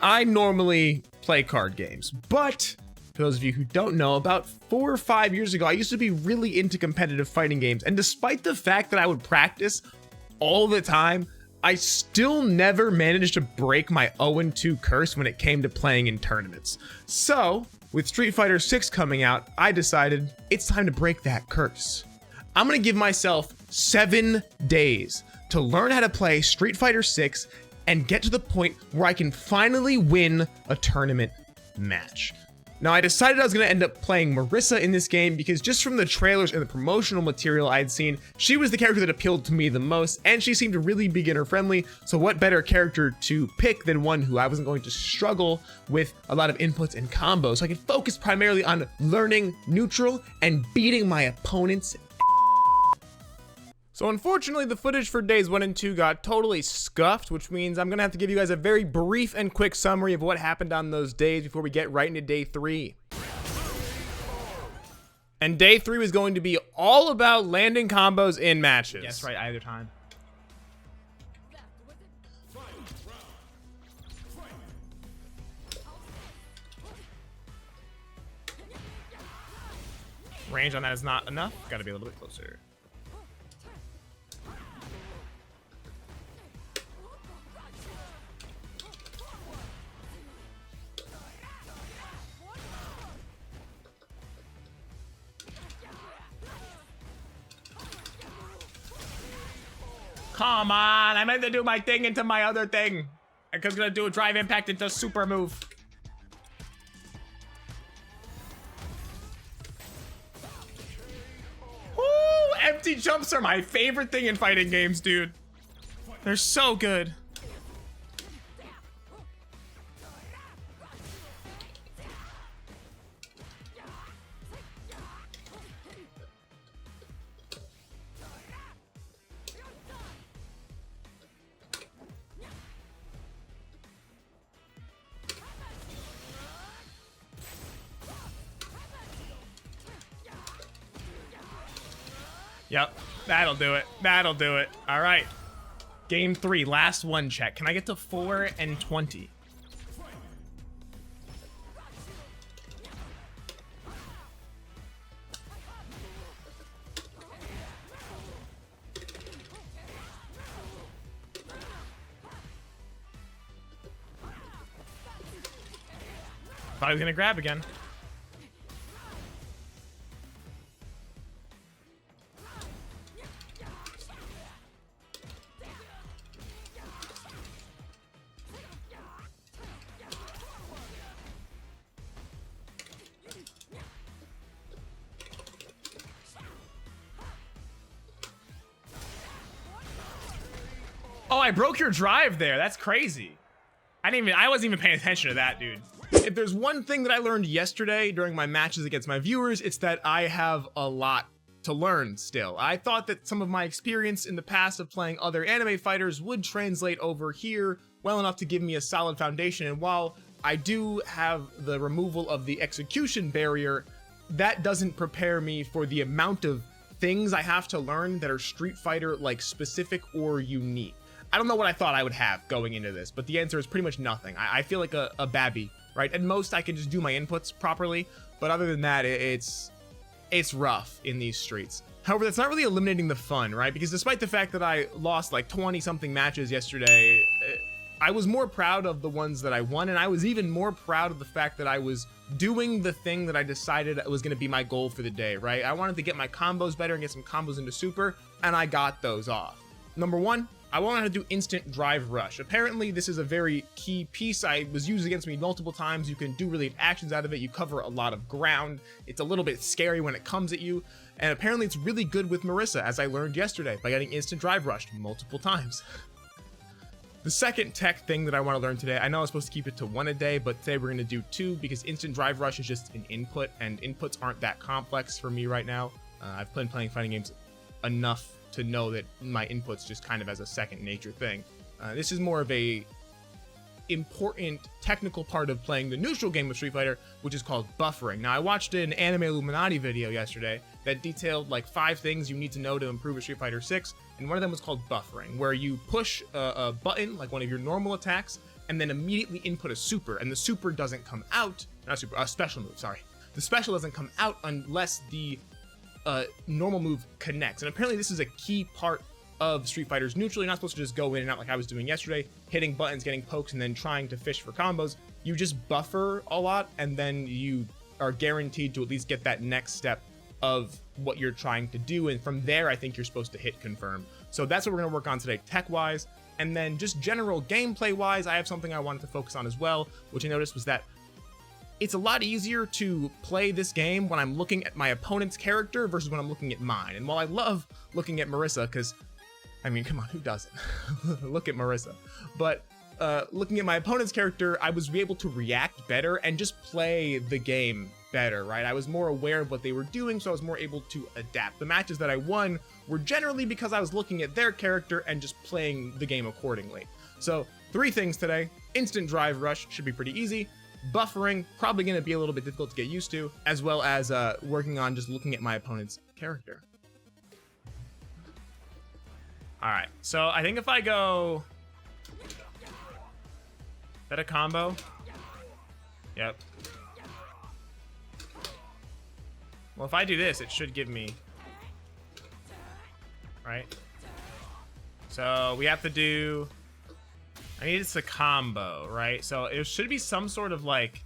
I normally play card games, but for those of you who don't know, about 4 or 5 years ago, I used to be really into competitive fighting games. And despite the fact that I would practice all the time, I still never managed to break my 0-2 curse when it came to playing in tournaments. So with Street Fighter 6 coming out, I decided it's time to break that curse. I'm gonna give myself 7 days to learn how to play Street Fighter 6 and get to the point where I can finally win a tournament match. Now, I decided I was going to end up playing Marisa in this game because just from the trailers and the promotional material I'd seen, she was the character that appealed to me the most, and she seemed really beginner friendly. So what better character to pick than one who I wasn't going to struggle with a lot of inputs and combos, so I could focus primarily on learning neutral and beating my opponents. So unfortunately, the footage for days 1 and 2 got totally scuffed, which means I'm gonna have to give you guys a very brief and quick summary of what happened on those days before we get right into day 3. And day 3 was going to be all about landing combos in matches. Yes, right, either time. Range on that is not enough. Gotta be a little bit closer. Come on, I meant to do my thing into my other thing. I was gonna do a drive impact into super move. Woo! Empty jumps are my favorite thing in fighting games, dude. They're so good. Yep, that'll do it. That'll do it. All right. Game 3, last one check. Can I get to 4 and 20? Thought he was gonna grab again. Oh, I broke your drive there. That's crazy. I wasn't even paying attention to that, dude. If there's one thing that I learned yesterday during my matches against my viewers, it's that I have a lot to learn still. I thought that some of my experience in the past of playing other anime fighters would translate over here well enough to give me a solid foundation. And while I do have the removal of the execution barrier, that doesn't prepare me for the amount of things I have to learn that are Street Fighter like specific or unique. I don't know what I thought I would have going into this, but the answer is pretty much nothing. I feel like a babby, right? At most, I can just do my inputs properly, but other than that, it's rough in these streets. However, that's not really eliminating the fun, right? Because despite the fact that I lost like 20-something matches yesterday, I was more proud of the ones that I won, and I was even more proud of the fact that I was doing the thing that I decided was going to be my goal for the day, right? I wanted to get my combos better and get some combos into super, and I got those off. Number 1, I wanted to do instant drive rush. Apparently, this is a very key piece. I was used against me multiple times. You can do really actions out of it. You cover a lot of ground. It's a little bit scary when it comes at you. And apparently, it's really good with Marisa, as I learned yesterday by getting instant drive rushed multiple times. The second tech thing that I want to learn today, I know I was supposed to keep it to 1 a day, but today we're going to do 2 because instant drive rush is just an input, and inputs aren't that complex for me right now. I've been playing fighting games enough to know that my inputs just kind of as a second nature thing. This is more of a important technical part of playing the neutral game of Street Fighter, which is called buffering. Now, I watched an Anime Illuminati video yesterday that detailed like 5 things you need to know to improve a Street Fighter 6, and one of them was called buffering, where you push a button, like one of your normal attacks, and then immediately input a super, and the super doesn't come out, not super, a special move, sorry. The special doesn't come out unless the normal move connects. And apparently this is a key part of Street Fighter's neutral. You're not supposed to just go in and out like I was doing yesterday, hitting buttons, getting pokes, and then trying to fish for combos. You just buffer a lot, and then you are guaranteed to at least get that next step of what you're trying to do. And from there, I think you're supposed to hit confirm. So that's what we're gonna work on today, tech-wise. And then just general gameplay-wise, I have something I wanted to focus on as well, which I noticed was that it's a lot easier to play this game when I'm looking at my opponent's character versus when I'm looking at mine. And while I love looking at Marisa, because, I mean, come on, who doesn't? Look at Marisa. But looking at my opponent's character, I was able to react better and just play the game better, right? I was more aware of what they were doing, so I was more able to adapt. The matches that I won were generally because I was looking at their character and just playing the game accordingly. So 3 things today. Instant drive rush should be pretty easy. Buffering, probably going to be a little bit difficult to get used to, as well as working on just looking at my opponent's character. All right, so I think if I go... Is that a combo? Yep. Well, if I do this, it should give me... Right? So we have to do... I need it's a combo, right? So it should be some sort of like...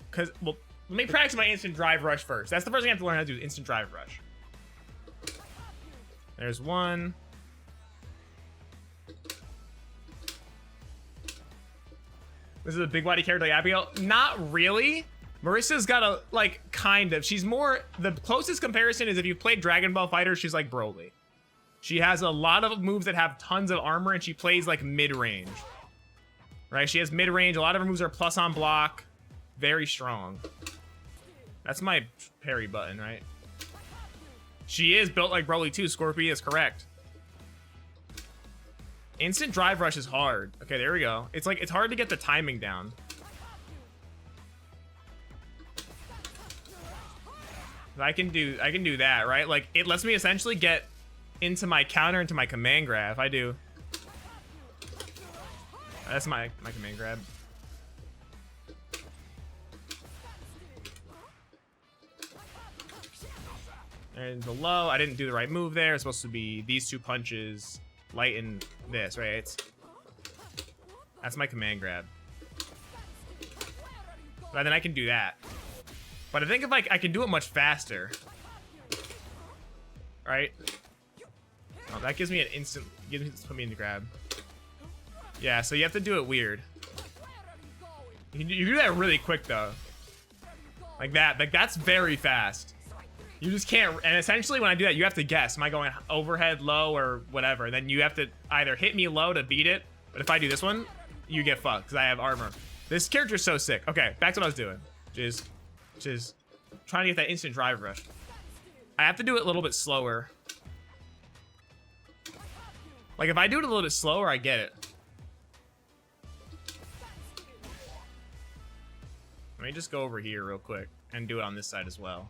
Because, well, let me practice my instant drive rush first. That's the first thing I have to learn how to do, instant drive rush. There's one. This is a big body character like Abigail. Not really. Marisa's got a, like, kind of. She's more, the closest comparison is if you've played Dragon Ball FighterZ, she's like Broly. She has a lot of moves that have tons of armor, and she plays like mid-range. Right? She has mid-range. A lot of her moves are plus on block. Very strong. That's my parry button, right? She is built like Broly too. Scorpio is correct. Instant drive rush is hard. Okay, there we go. It's like, it's hard to get the timing down. I can do that, right? Like, it lets me essentially get into my counter, into my command grab. I do. That's my command grab. And the low, I didn't do the right move there. It's supposed to be these 2 punches, lighten this, right? That's my command grab. But then I can do that. But I think if I can do it much faster. Right? Oh, that gives me an instant, put me in the grab. Yeah, so you have to do it weird. You can do that really quick though. Like that, like that's very fast. You just can't, and essentially when I do that, you have to guess. Am I going overhead, low, or whatever? Then you have to either hit me low to beat it, but if I do this one, you get fucked because I have armor. This character's so sick. Okay, back to what I was doing. Which is trying to get that instant drive rush. I have to do it a little bit slower. Like if I do it a little bit slower, I get it. Let me just go over here real quick and do it on this side as well.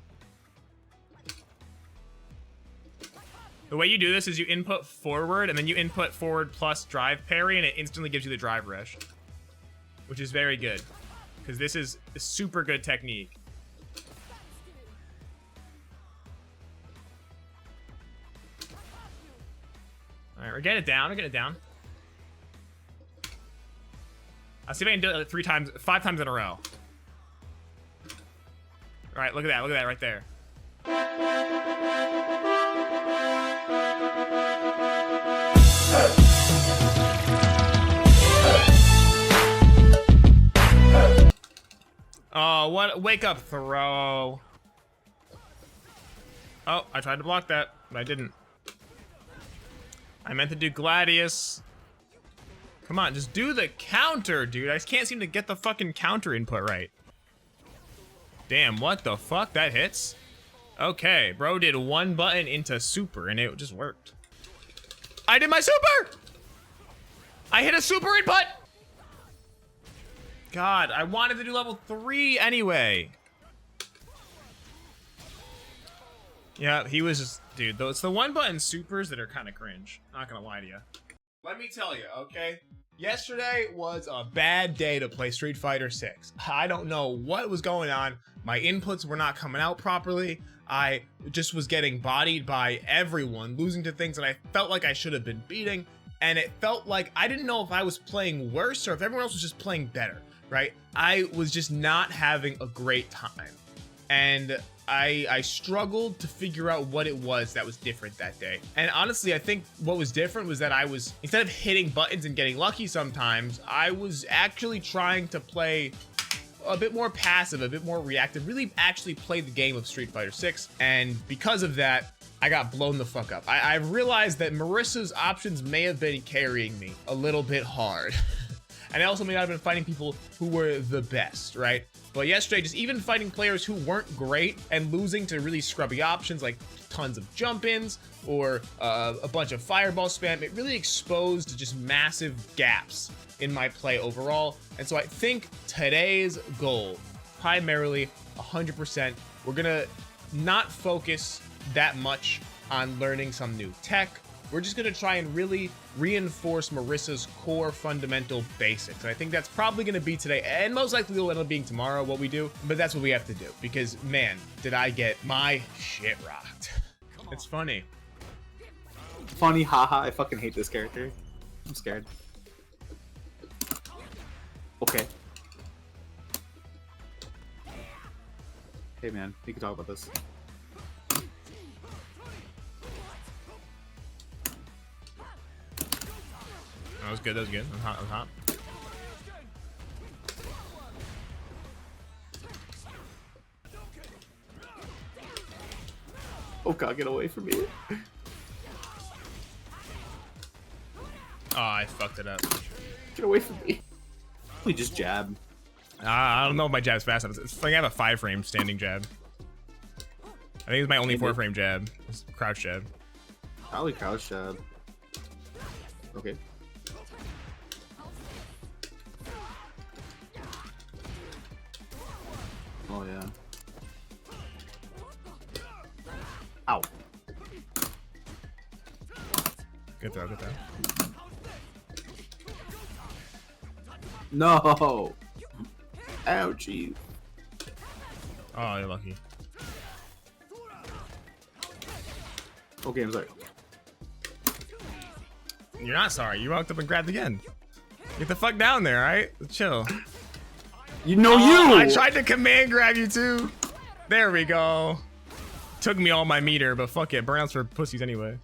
The way you do this is you input forward and then you input forward plus drive parry and it instantly gives you the drive rush, which is very good because this is a super good technique. All right, we're getting it down. We're getting it down. I'll see if I can do it 5 times in a row. All right, look at that. Look at that right there. Oh, what? Wake up throw. Oh, I tried to block that, but I didn't. I meant to do Gladius. Come on, just do the counter, dude. I just can't seem to get the fucking counter input right. Damn, what the fuck? That hits? Okay, bro did 1 button into super and it just worked. I did my super! I hit a super input! God, I wanted to do level 3 anyway. Yeah, he was just, dude, though it's the 1 button supers that are kind of cringe. Not gonna lie to you. Let me tell you, okay? Yesterday was a bad day to play Street Fighter 6. I don't know what was going on. My inputs were not coming out properly. I just was getting bodied by everyone, losing to things that I felt like I should have been beating. And it felt like I didn't know if I was playing worse or if everyone else was just playing better, right? I was just not having a great time. And I struggled to figure out what it was that was different that day. And honestly, I think what was different was that I was, instead of hitting buttons and getting lucky sometimes, I was actually trying to play a bit more passive, a bit more reactive, really actually play the game of Street Fighter 6. And because of that, I got blown the fuck up. I realized that Marisa's options may have been carrying me a little bit hard. And I also may not have been fighting people who were the best, right? But yesterday, just even fighting players who weren't great and losing to really scrubby options like tons of jump-ins or a bunch of fireball spam, it really exposed just massive gaps in my play overall. And so I think today's goal, primarily 100%, we're gonna not focus that much on learning some new tech. We're just gonna try and really reinforce Marisa's core fundamental basics. And I think that's probably gonna be today, and most likely it'll end up being tomorrow what we do, but that's what we have to do because man, did I get my shit rocked. It's funny. Funny, haha, I fucking hate this character. I'm scared. Okay. Hey man, we can talk about this. That was good, that was good. I'm hot, I'm hot. Oh god, get away from me. Oh, I fucked it up. Get away from me. We just jab. I don't know if my jab's fast enough. It's like I have a 5-frame standing jab. I think it's my only 4-frame jab. It's crouch jab. Probably crouch jab. Okay. Oh yeah. Ow. Good throw, good throw. No. Ouchie. Oh, you're lucky. Okay, I'm sorry. You're not sorry. You walked up and grabbed again. Get the fuck down there, alright? Chill. You know Oh, you! I tried to command grab you too. There we go. Took me all my meter, but fuck it. Burnouts for pussies anyway.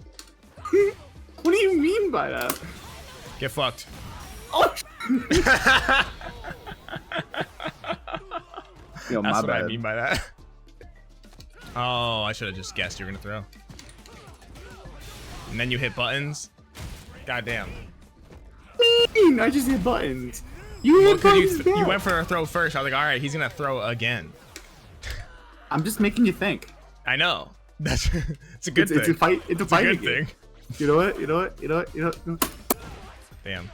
What do you mean by that? Get fucked. Oh! Yo, That's my what bad. I mean by that. Oh, I should have just guessed you were gonna throw. And then you hit buttons. Goddamn. I just hit buttons. You Well, hit buttons. you went for a throw first. I was like, all right, he's gonna throw again. I'm just making you think. I know. That's it's a good thing. It's a fight. It's a fighting good game. thing. You know what? You know what? You know what? You know what? Damn.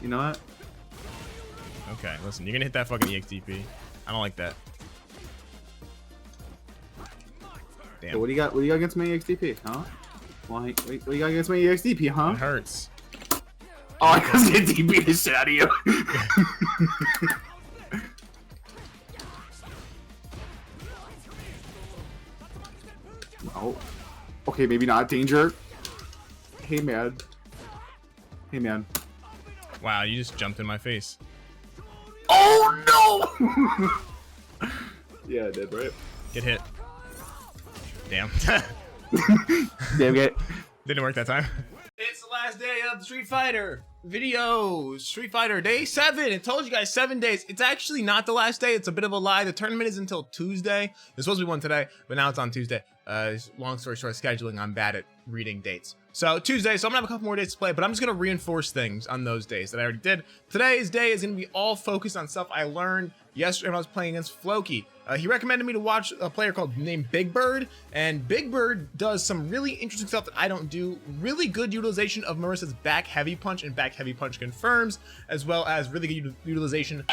You know what? Okay, listen, you're gonna hit that fucking EXDP. I don't like that. Damn. So what do you got? What do you got against my EXDP? Huh? Why? Wait, what do you got against my EXDP? Huh? It hurts. Oh, I can DP the shit out of you. Oh. Okay, maybe not danger. Hey man. Hey man. Wow, you just jumped in my face. Oh no! Yeah, I did, right? Get hit. Damn. Damn it. Didn't work that time. It's the last day of the Street Fighter video. Street Fighter day 7. It told you guys 7 days. It's actually not the last day. It's a bit of a lie. The tournament is until Tuesday. It's supposed to be one today, but now it's on Tuesday. Long story short, scheduling. I'm bad at reading dates. So Tuesday, so I'm gonna have a couple more days to play, but I'm just gonna reinforce things on those days that I already did. Today's day is gonna be all focused on stuff I learned yesterday when I was playing against Floki. He recommended me to watch a player named Big Bird, and Big Bird does some really interesting stuff that I don't do. Really good utilization of Marisa's back heavy punch and back heavy punch confirms, as well as really good utilization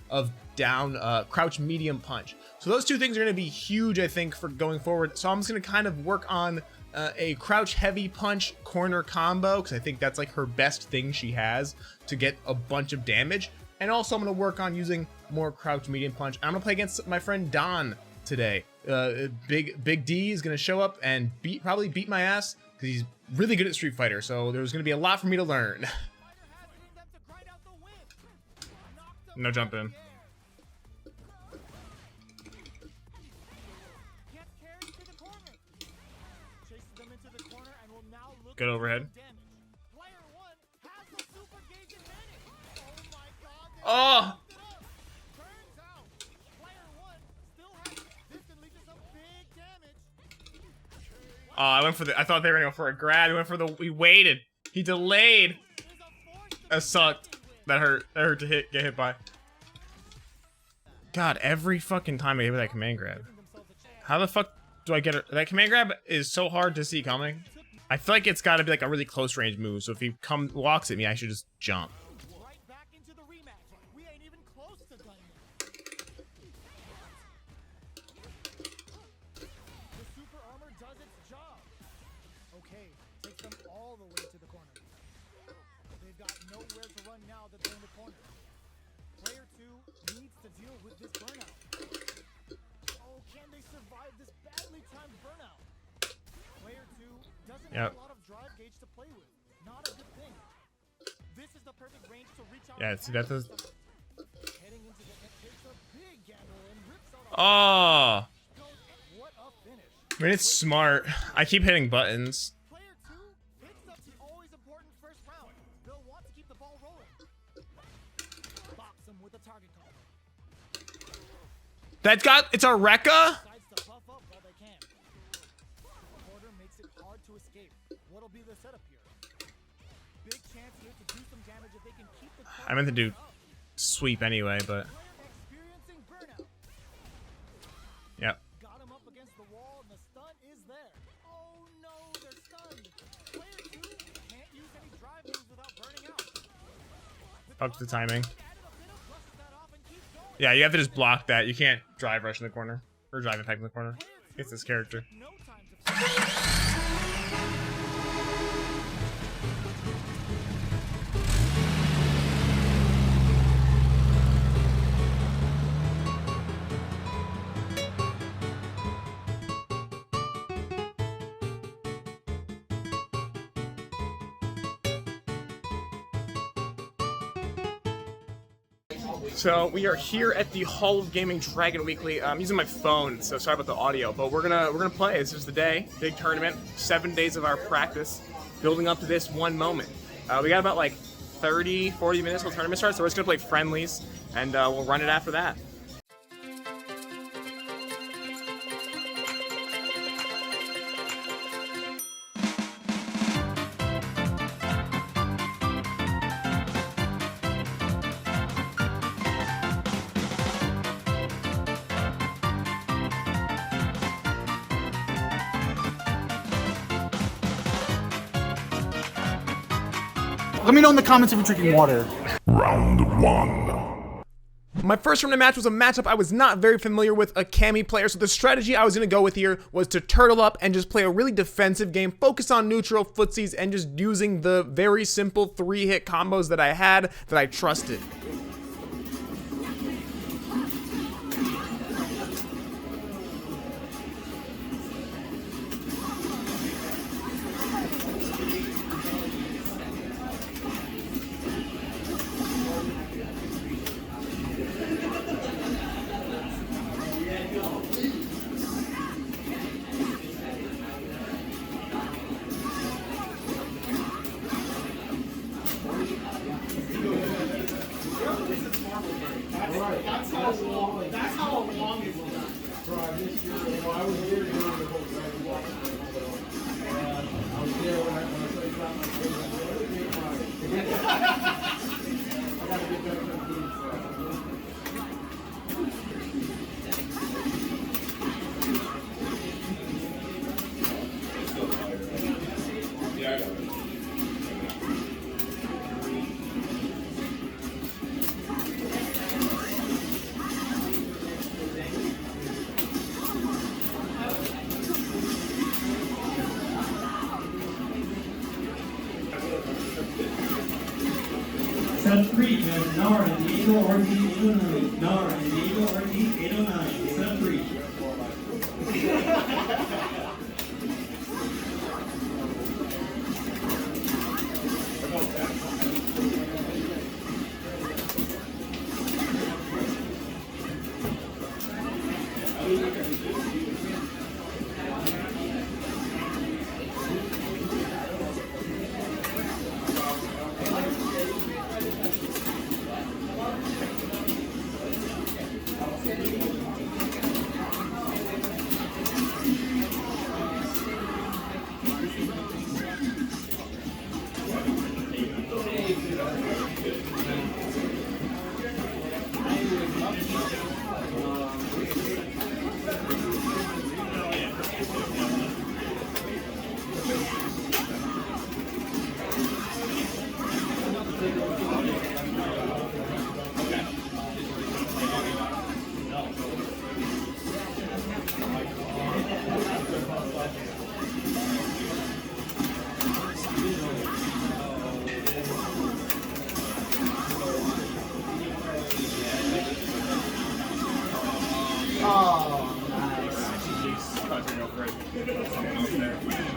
of down crouch medium punch. So those two things are going to be huge, I think, for going forward. So I'm just going to kind of work on a crouch heavy punch corner combo, because I think that's like her best thing she has to get a bunch of damage. And also I'm going to work on using more crouch medium punch. I'm going to play against my friend Don today. Big D is going to show up and probably beat my ass because he's really good at Street Fighter. So there's going to be a lot for me to learn. No jump in. Good overhead. Oh! Oh, I went for the. I thought they were gonna go for a grab. He went for the. He waited. He delayed. That sucked. That hurt. That hurt to get hit by. God, every fucking time I hit with that command grab. How the fuck do I get it? That command grab is so hard to see coming. I feel like it's got to be like a really close range move. So if he walks at me, I should just jump. Right back into the rematch. We ain't even close to done yet. The super armor does its job. Okay, takes them all the way to the corner. They've got nowhere to run now that they're in the corner. Player 2 needs to deal with this burnout. Oh, can they survive this badly timed burnout? Player 2 doesn't have a lot of drive gauge to play with. Not a good thing. This is the perfect range to reach out. Yeah, see that does. Heading into the takes a big gamble and rips out. Oh. What a finish. I mean, it's smart. I keep hitting buttons. Player 2 picks up the always important first round. They'll want to keep the ball rolling. Box him with a target call. It's a Rekka? Decides to buff up while they can. Porter makes it hard to escape. What'll be the setup here? Big chance here to do some damage if they can keep the I meant to do sweep anyway, but player experiencing burnout. yeah. Got him up against the wall and the stun is there. Oh no, they're stunned. Player 2 can't use any drive moves without burning out. Up to the timing. Added a bit of brushes that off and keeps going. Yeah, you have to just block that. You can't drive rush in the corner or drive attack in the corner. It's this character. No time to So we are here at the Hall of Gaming Dragon Weekly. I'm using my phone, so sorry about the audio, but we're gonna play. This is the day, big tournament, 7 days of our practice, building up to this one moment. We got about like 30, 40 minutes till tournament starts, so we're just gonna play friendlies, and we'll run it after that. Let me know in the comments if you're drinking water. Round 1. My first tournament match was a matchup I was not very familiar with, a Cammy player, so the strategy I was going to go with here was to turtle up and just play a really defensive game, focus on neutral footsies, and just using the very simple 3-hit combos that I had that I trusted. Set 3, can I have Nar and Diego RD 809. Nar and Diego RD 809. Set 3.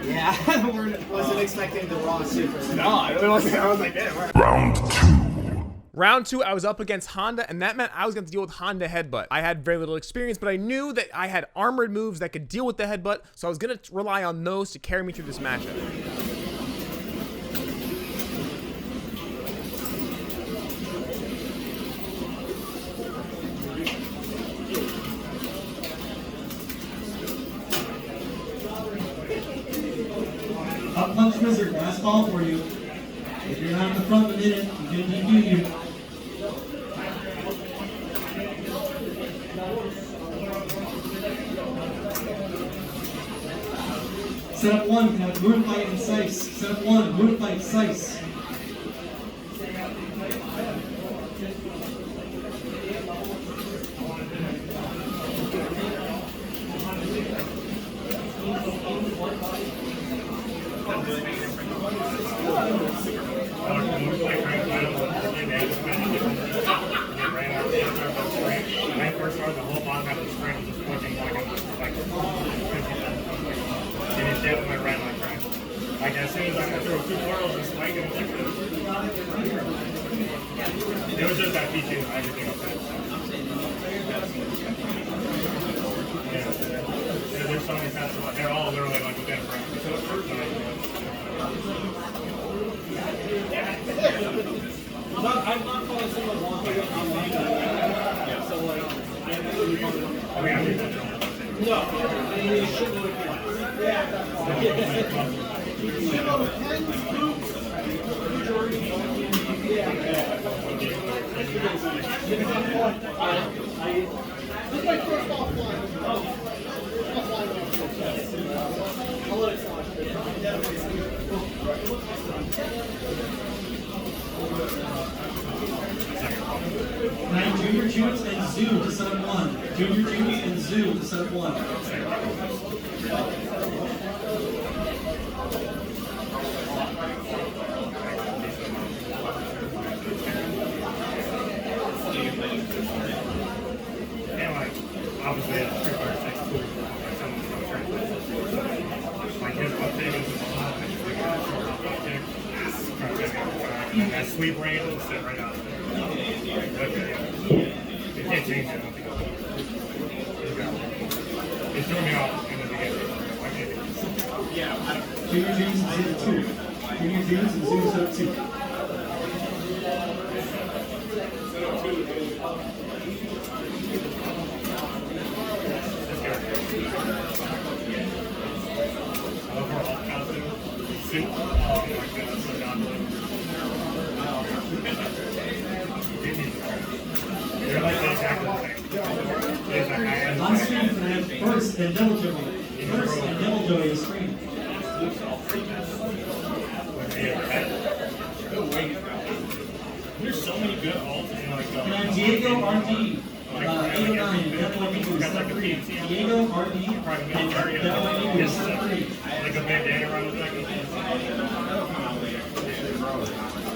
Yeah, wasn't expecting the raw super. No, I really wasn't. I was like, damn. Round 2. Round 2, I was up against Honda, and that meant I was going to deal with Honda Headbutt. I had very little experience, but I knew that I had armored moves that could deal with the Headbutt, so I was going to rely on those to carry me through this matchup. Up punch wizard, last ball for you. If you're not in the front in a minute, you can do you. Set up 1, can have Moon Fight and Sice. Set up 1, Moon Fight, Sice. Like as soon as I threw 2 portals and spike and it was just that feature and everything else. Yeah, there's so many sets of they're all literally like within a frame. I'm not calling someone wrong online. Yeah, so like I mean, I think no, I mean you should look at yeah, that's fine. Nine Junior Juice and Zoo to set up 1. Junior Juice and Zoo to set up 1. Obviously, it's 3 or 6 too. Like someone's going to try. Like his update is that sweep range will sit right out. Okay. You can't change it. It threw me off in the beginning. Yeah. Junior Juice and Zoo 2. Junior Juice and Zoo set up 2. On screen, you can have Burst and Devil Joy. Burst and Devil Joy is screen. There's so many good ults in like Can I have Diego RD 809 Devil Amigo set 3. Diego RD and Devil Amigo set 3. like a bandana around his neck.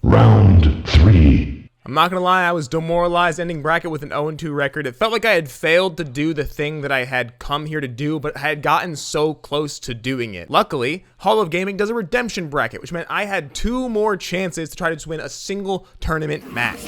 Round 3. I'm not gonna lie, I was demoralized ending bracket with an 0-2 record. It felt like I had failed to do the thing that I had come here to do, but I had gotten so close to doing it. Luckily, Hall of Gaming does a redemption bracket, which meant I had 2 more chances to try to just win a single tournament match.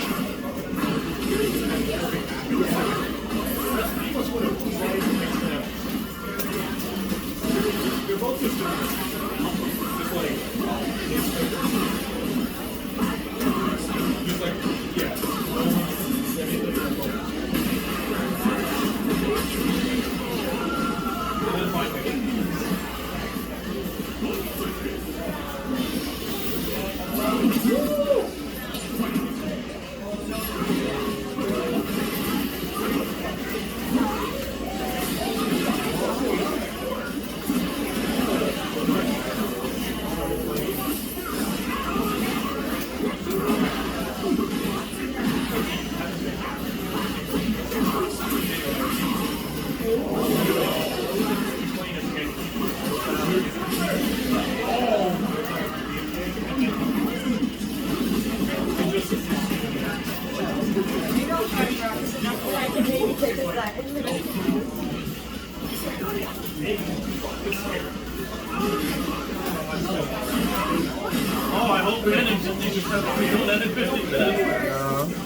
Oh, I hope Venom just needs to start doing that in 50 minutes.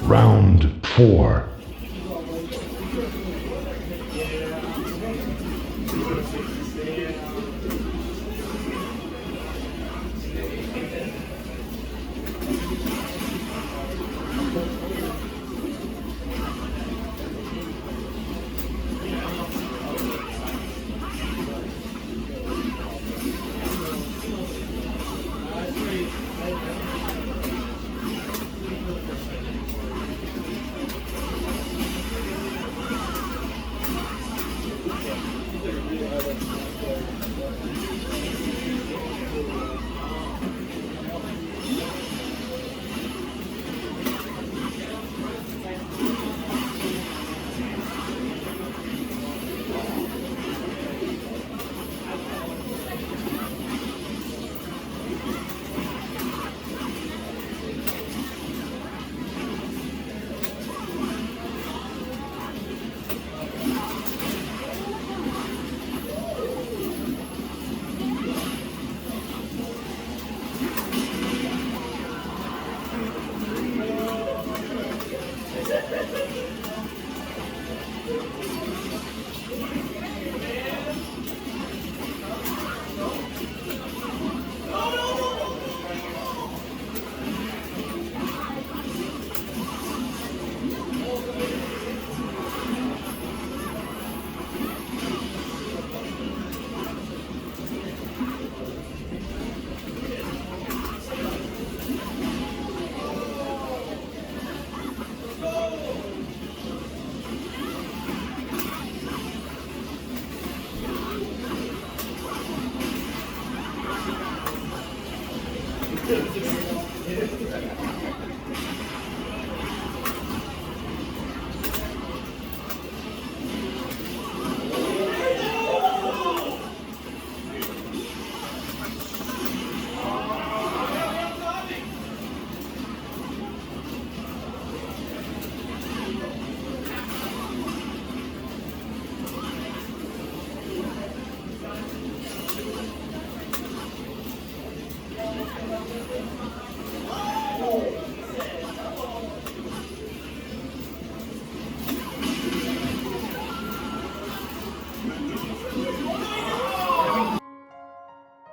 Round 4.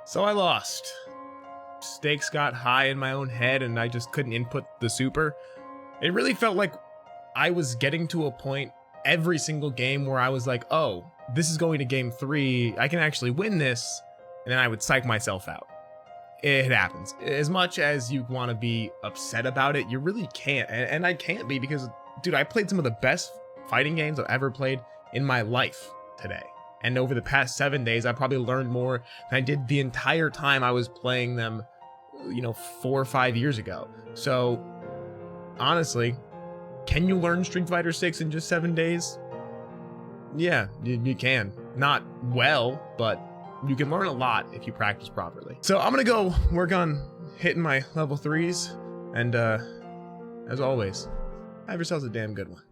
So I lost. Stakes got high in my own head and I just couldn't input the super. It really felt like I was getting to a point every single game where I was like, oh, this is going to game 3. I can actually win this. And then I would psych myself out. It happens. As much as you want to be upset about it, you really can't. And I can't be because, dude, I played some of the best fighting games I've ever played in my life today. And over the past 7 days, I probably learned more than I did the entire time I was playing them, 4 or 5 years ago. So, honestly, can you learn Street Fighter 6 in just 7 days? Yeah, you can. Not well, but you can learn a lot if you practice properly. So I'm gonna go work on hitting my level 3s, and as always, have yourselves a damn good one.